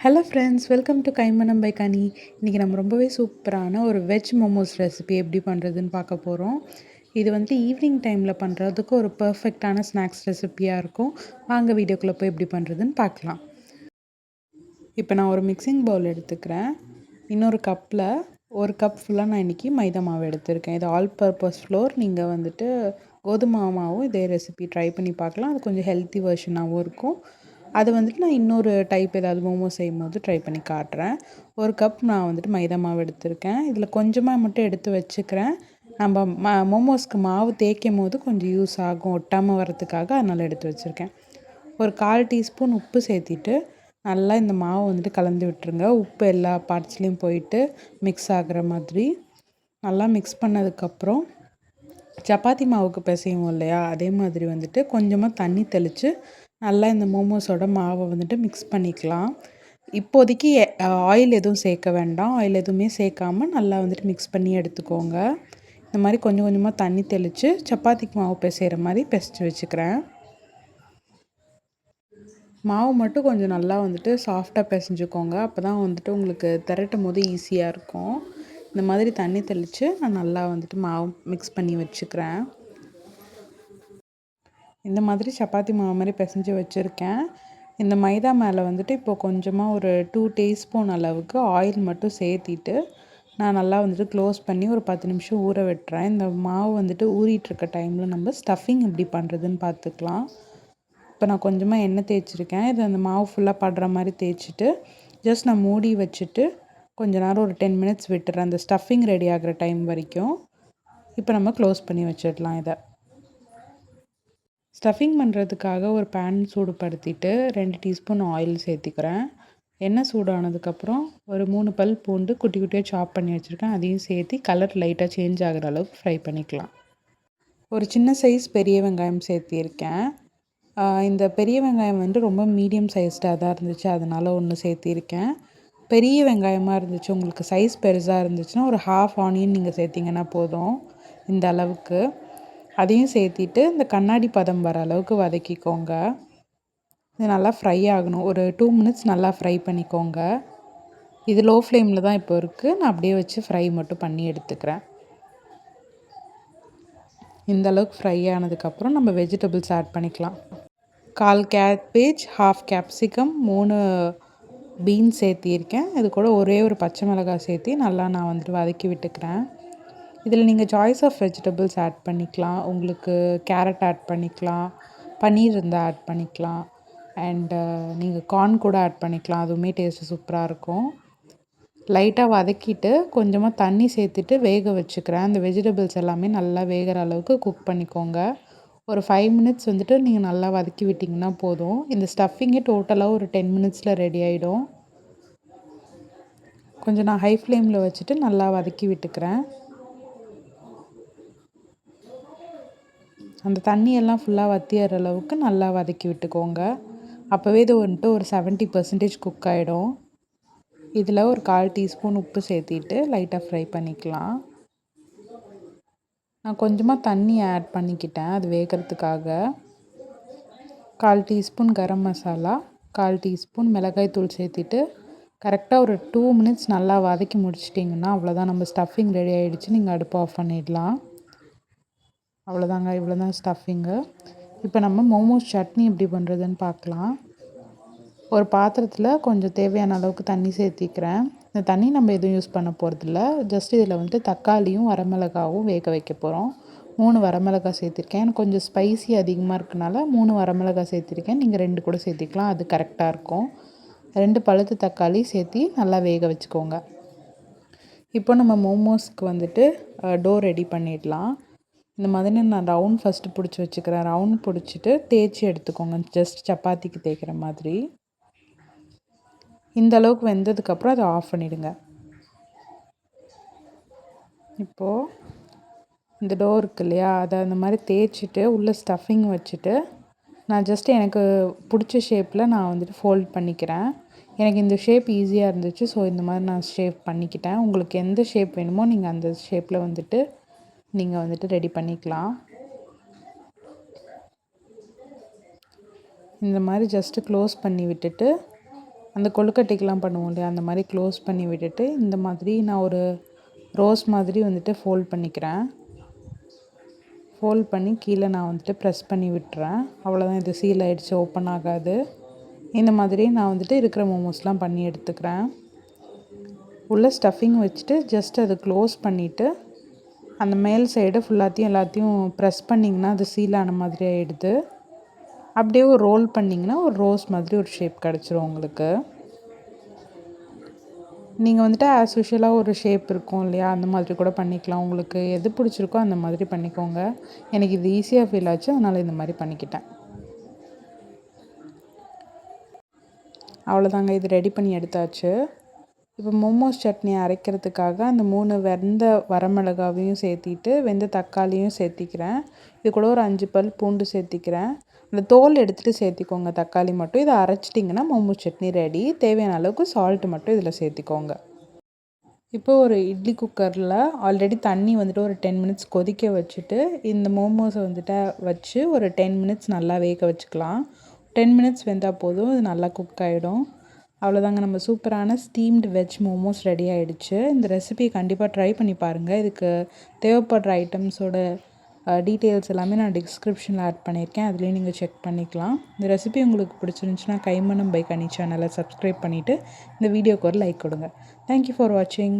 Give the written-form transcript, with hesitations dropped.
Hello friends, welcome to Kaimanam by Kani. இன்றைக்கி நம்ம ரொம்பவே சூப்பரான ஒரு வெஜ் மோமோஸ் ரெசிபி எப்படி பண்ணுறதுன்னு பார்க்க போகிறோம். இது வந்துட்டு ஈவினிங் டைமில் பண்ணுறதுக்கு ஒரு பர்ஃபெக்டான ஸ்நாக்ஸ் ரெசிபியாக இருக்கும். வாங்க வீடியோக்குள்ளே போய் எப்படி பண்ணுறதுன்னு பார்க்கலாம். இப்போ நான் ஒரு மிக்சிங் பவுல் எடுத்துக்கிறேன். இன்னொரு கப்பில் ஒரு கப் ஃபுல்லாக நான் இன்றைக்கி மைதா மாவு எடுத்திருக்கேன். இது ஆல் பர்பஸ் ஃப்ளோர். நீங்கள் வந்துட்டு கோதுமை மாவும் இதே ரெசிபி ட்ரை பண்ணி பார்க்கலாம். அது கொஞ்சம் ஹெல்த்தி வெர்ஷனாகவும் இருக்கும். அது வந்துட்டு நான் இன்னொரு டைப் ஏதாவது மோமோஸ் செய்யும்போது ட்ரை பண்ணி காட்டுறேன். ஒரு கப் நான் வந்துட்டு மைதா மாவு எடுத்திருக்கேன். இதில் கொஞ்சமாக மட்டும் எடுத்து வச்சுக்கிறேன். நம்ம மோமோஸ்க்கு மாவு தேய்க்கும் போது கொஞ்சம் யூஸ் ஆகும், ஒட்டாமல் வரத்துக்காக அதனால் எடுத்து வச்சுருக்கேன். ஒரு 1/4 டீஸ்பூன் உப்பு சேர்த்திட்டு நல்லா இந்த மாவு வந்துட்டு கலந்து விட்டுருங்க. உப்பு எல்லா பார்ட்ஸ்லேயும் போயிட்டு மிக்ஸ் ஆகிற மாதிரி நல்லா மிக்ஸ் பண்ணதுக்கப்புறம் சப்பாத்தி மாவுக்கு பிசைவோம் இல்லையா, அதே மாதிரி வந்துட்டு கொஞ்சமாக தண்ணி தெளித்து நல்லா இந்த மோமோஸோட மாவை வந்துட்டு மிக்ஸ் பண்ணிக்கலாம். இப்போதைக்கு ஆயில் எதுவும் சேர்க்க வேண்டாம். ஆயில் எதுவுமே சேர்க்காமல் நல்லா வந்துட்டு மிக்ஸ் பண்ணி எடுத்துக்கோங்க. இந்த மாதிரி கொஞ்சம் கொஞ்சமாக தண்ணி தெளித்து சப்பாத்திக்கு மாவு பிசைகிற மாதிரி பிசைச்சு வச்சுக்கிறேன். மாவு மட்டும் கொஞ்சம் நல்லா வந்துட்டு சாஃப்டாக பிசைஞ்சுக்கோங்க. அப்போ தான் வந்துட்டு உங்களுக்கு திரட்டும் போது ஈஸியாக இருக்கும். இந்த மாதிரி தண்ணி தெளித்து நான் நல்லா வந்துட்டு மாவு மிக்ஸ் பண்ணி வச்சுக்கிறேன். இந்த மாதிரி சப்பாத்தி மாவு மாதிரி பிசைஞ்சு வச்சுருக்கேன். இந்த மைதா மேலே வந்துட்டு இப்போது கொஞ்சமாக ஒரு 2 டீஸ்பூன் அளவுக்கு ஆயில் மட்டும் சேர்த்திட்டு நான் நல்லா வந்துட்டு க்ளோஸ் பண்ணி ஒரு 10 நிமிஷம் ஊற விட்டுறேன். இந்த மாவு வந்துட்டு ஊறிட்டுருக்க டைமில் நம்ம ஸ்டஃபிங் எப்படி பண்ணுறதுன்னு பார்த்துக்கலாம். இப்போ நான் கொஞ்சமாக எண்ணெய் தேய்ச்சிருக்கேன். இது அந்த மாவு ஃபுல்லாக படுற மாதிரி தேய்ச்சிட்டு ஜஸ்ட் நான் மூடி வச்சுட்டு கொஞ்ச நேரம் ஒரு 10 மினிட்ஸ் விட்டுறேன், அந்த ஸ்டஃபிங் ரெடி ஆகிற டைம் வரைக்கும். இப்போ நம்ம க்ளோஸ் பண்ணி வச்சிடலாம். இதை ஸ்டஃபிங் பண்ணுறதுக்காக ஒரு பேன் சூடுபடுத்திட்டு 2 டீஸ்பூன் ஆயில் சேர்த்திக்கிறேன். எண்ணெய் சூடானதுக்கப்புறம் ஒரு 3 பல் பூண்டு குட்டி குட்டியாக சாப் பண்ணி வச்சுருக்கேன். அதையும் சேர்த்து கலர் லைட்டாக சேஞ்ச் ஆகிற அளவுக்கு ஃப்ரை பண்ணிக்கலாம். ஒரு சின்ன சைஸ் பெரிய வெங்காயம் சேர்த்திருக்கேன். இந்த பெரிய வெங்காயம் வந்துட்டு ரொம்ப மீடியம் சைஸ்டாக தான் இருந்துச்சு, அதனால் ஒன்று சேர்த்திருக்கேன். பெரிய வெங்காயமாக இருந்துச்சு, உங்களுக்கு சைஸ் பெருசாக இருந்துச்சுன்னா ஒரு ஹாஃப் ஆனியன் நீங்கள் சேர்த்திங்கன்னா போதும் இந்த அளவுக்கு. அதையும் சேர்த்திட்டு இந்த கண்ணாடி பதம் வர அளவுக்கு வதக்கிக்கோங்க. இது நல்லா ஃப்ரை ஆகணும். ஒரு 2 மினிட்ஸ் நல்லா ஃப்ரை பண்ணிக்கோங்க. இது லோ ஃப்ளேமில் தான் இப்போ இருக்குது. நான் அப்படியே வச்சு ஃப்ரை மட்டும் பண்ணி எடுத்துக்கிறேன். இந்த அளவுக்கு ஃப்ரை ஆனதுக்கப்புறம் நம்ம வெஜிடபிள்ஸ் ஆட் பண்ணிக்கலாம். 1/4 கேபேஜ், ஹாஃப் கேப்சிகம், 3 பீன்ஸ் சேர்த்திருக்கேன். இது கூட ஒரே ஒரு பச்சை மிளகாய் சேர்த்தி நல்லா நான் வந்துட்டு வதக்கி விட்டுக்கிறேன். இதில் நீங்கள் சாய்ஸ் ஆஃப் வெஜிடபிள்ஸ் ஆட் பண்ணிக்கலாம். உங்களுக்கு கேரட் ஆட் பண்ணிக்கலாம், பன்னீர் இருந்தால் ஆட் பண்ணிக்கலாம், அண்டு நீங்கள் கார்ன் கூட ஆட் பண்ணிக்கலாம். அதுவுமே டேஸ்ட்டு சூப்பராக இருக்கும். லைட்டாக வதக்கிட்டு கொஞ்சமாக தண்ணி சேர்த்துட்டு வேக வச்சுக்கிறேன். அந்த வெஜிடபிள்ஸ் எல்லாமே நல்லா வேகிற அளவுக்கு குக் பண்ணிக்கோங்க. ஒரு 5 மினிட்ஸ் வந்துட்டு நீங்கள் நல்லா வதக்கி விட்டிங்கன்னா போதும். இந்த ஸ்டஃபிங்கே டோட்டலாக ஒரு 10 மினிட்ஸில் ரெடி ஆகிடும். கொஞ்சம் நான் ஹை ஃப்ளேமில் வச்சுட்டு நல்லா வதக்கி விட்டுக்கிறேன். அந்த தண்ணியெல்லாம் ஃபுல்லாக வற்றிற அளவுக்கு நல்லா வதக்கி விட்டுக்கோங்க. அப்போவே இது வந்துட்டு ஒரு 70% குக் ஆகிடும். இதில் ஒரு 1/4 டீஸ்பூன் உப்பு சேர்த்திட்டு லைட்டாக ஃப்ரை பண்ணிக்கலாம். நான் கொஞ்சமாக தண்ணி ஆட் பண்ணிக்கிட்டேன் அது வேகிறதுக்காக. 1/4 டீஸ்பூன் கரம் மசாலா, 1/4 டீஸ்பூன் மிளகாய்த்தூள் சேர்த்திட்டு கரெக்டாக ஒரு 2 மினிட்ஸ் நல்லா வதக்கி முடிச்சிட்டிங்கன்னா அவ்வளோதான், நம்ம ஸ்டஃபிங் ரெடி ஆகிடுச்சு. நீங்கள் அடுப்பு ஆஃப் பண்ணிடலாம். அவ்வளோதாங்க, இவ்வளோ தான் ஸ்டஃபிங்கு. இப்போ நம்ம மோமோஸ் சட்னி எப்படி பண்ணுறதுன்னு பார்க்கலாம். ஒரு பாத்திரத்தில் கொஞ்சம் தேவையான அளவுக்கு தண்ணி சேர்த்திக்கிறேன். இந்த தண்ணி நம்ம எதுவும் யூஸ் பண்ண போகிறதில்ல. ஜஸ்ட் இதில் வந்துட்டு தக்காளியும் வரமிளகாவும் வேக வைக்க போகிறோம். 3 வரமிளகாய் சேர்த்திருக்கேன். எனக்கு கொஞ்சம் ஸ்பைசி அதிகமாக இருக்கனால 3 வரமிளகாய் சேர்த்திருக்கேன். நீங்கள் 2 கூட சேர்த்திக்கலாம், அது கரெக்டாக இருக்கும். 2 பழுத்த தக்காளி சேர்த்தி நல்லா வேக வச்சுக்கோங்க. இப்போ நம்ம மோமோஸ்க்கு வந்துட்டு டோ ரெடி பண்ணிடலாம். இந்த மாதிரி நான் ரவுண்ட் ஃபஸ்ட்டு பிடிச்சி வச்சுக்கிறேன். ரவுண்ட் பிடிச்சிட்டு தேய்ச்சி எடுத்துக்கோங்க, ஜஸ்ட் சப்பாத்திக்கு தேய்க்கிற மாதிரி. இந்த அளவுக்கு வெந்ததுக்கப்புறம் அதை ஆஃப் பண்ணிவிடுங்க. இப்போது இந்த டோ இருக்கு இல்லையா, அதை அந்த மாதிரி தேய்ச்சிட்டு உள்ளே ஸ்டஃபிங் வச்சுட்டு நான் ஜஸ்ட்டு எனக்கு பிடிச்ச ஷேப்பில் நான் வந்துட்டு ஃபோல்ட் பண்ணிக்கிறேன். எனக்கு இந்த ஷேப் ஈஸியாக இருந்துச்சு, ஸோ இந்த மாதிரி நான் ஷேப் பண்ணிக்கிட்டேன். உங்களுக்கு எந்த ஷேப் வேணுமோ நீங்கள் அந்த ஷேப்பில் வந்துட்டு நீங்கள் வந்துட்டு ரெடி பண்ணிக்கலாம். இந்த மாதிரி ஜஸ்ட்டு க்ளோஸ் பண்ணி விட்டுட்டு அந்த கொழுக்கட்டைக்கெலாம் பண்ணுவோம் இல்லையா, அந்த மாதிரி க்ளோஸ் பண்ணி விட்டுட்டு இந்த மாதிரி நான் ஒரு ரோஸ் மாதிரி வந்துட்டு ஃபோல்ட் பண்ணிக்கிறேன். ஃபோல்ட் பண்ணி கீழே நான் வந்துட்டு ப்ரெஸ் பண்ணி விட்டுறேன். அவ்வளோதான், இது சீல் ஆகிடுச்சு, ஓப்பன் ஆகாது. இந்த மாதிரி நான் வந்துட்டு இருக்கிற மோமோஸ்லாம் பண்ணி எடுத்துக்கிறேன். உள்ள ஸ்டஃபிங் வச்சுட்டு ஜஸ்ட் அதை க்ளோஸ் பண்ணிவிட்டு அந்த மேல் சைடு எல்லாத்தையும் ப்ரெஸ் பண்ணிங்கன்னா அது சீல் ஆன மாதிரி ஆகிடுது. அப்படியே ஒரு ரோல் பண்ணிங்கன்னா ஒரு ரோஸ் மாதிரி ஒரு ஷேப் கிடச்சிரும் உங்களுக்கு. நீங்கள் வந்துட்டு ஆஸ் யூஷுவலாக ஒரு ஷேப் இருக்கும் இல்லையா, அந்த மாதிரி கூட பண்ணிக்கலாம். உங்களுக்கு எது பிடிச்சிருக்கோ அந்த மாதிரி பண்ணிக்கோங்க. எனக்கு இது ஈஸியாக ஃபீல் ஆச்சு, அதனால் இந்த மாதிரி பண்ணிக்கிட்டேன். அவ்வளோதாங்க, இது ரெடி பண்ணி எடுத்தாச்சு. இப்போ மோமோஸ் சட்னி அரைக்கிறதுக்காக அந்த 3 வெந்த வரமிளகாவையும் சேர்த்திட்டு வெந்த தக்காளியும் சேர்த்திக்கிறேன். இது கூட ஒரு 5 பல் பூண்டு சேர்த்திக்கிறேன். அந்த தோல் எடுத்துகிட்டு சேர்த்திக்கோங்க தக்காளி மட்டும். இதை அரைச்சிட்டிங்கன்னா மோமோஸ் சட்னி ரெடி. தேவையான அளவுக்கு சால்ட்டு மட்டும் இதில் சேர்த்திக்கோங்க. இப்போ ஒரு இட்லி குக்கரில் ஆல்ரெடி தண்ணி வந்துட்டு ஒரு 10 மினிட்ஸ் கொதிக்க வச்சுட்டு இந்த மோமோஸை வந்துட்டு வச்சு ஒரு 10 மினிட்ஸ் நல்லா வேக வச்சுக்கலாம். 10 மினிட்ஸ் வெந்தால் போதும், இது நல்லா குக் ஆகிடும். அவ்வளோதாங்க, நம்ம சூப்பரான ஸ்டீம்டு வெஜ் மோமோஸ் ரெடி ஆகிடுச்சு. இந்த ரெசிபி கண்டிப்பாக ட்ரை பண்ணி பாருங்கள். இதுக்கு தேவைப்படுற ஐட்டம்ஸோட டீட்டெயில்ஸ் எல்லாமே நான் டிஸ்கிரிப்ஷனில் ஆட் பண்ணியிருக்கேன், அதுலேயும் நீங்கள் செக் பண்ணிக்கலாம். இந்த ரெசிபி உங்களுக்கு பிடிச்சிருந்துச்சுன்னா கைமணம் பை கனி சேனலை சப்ஸ்கிரைப் பண்ணிவிட்டு இந்த வீடியோக்கு ஒரு லைக் கொடுங்க. தேங்க்யூ ஃபார் வாட்சிங்.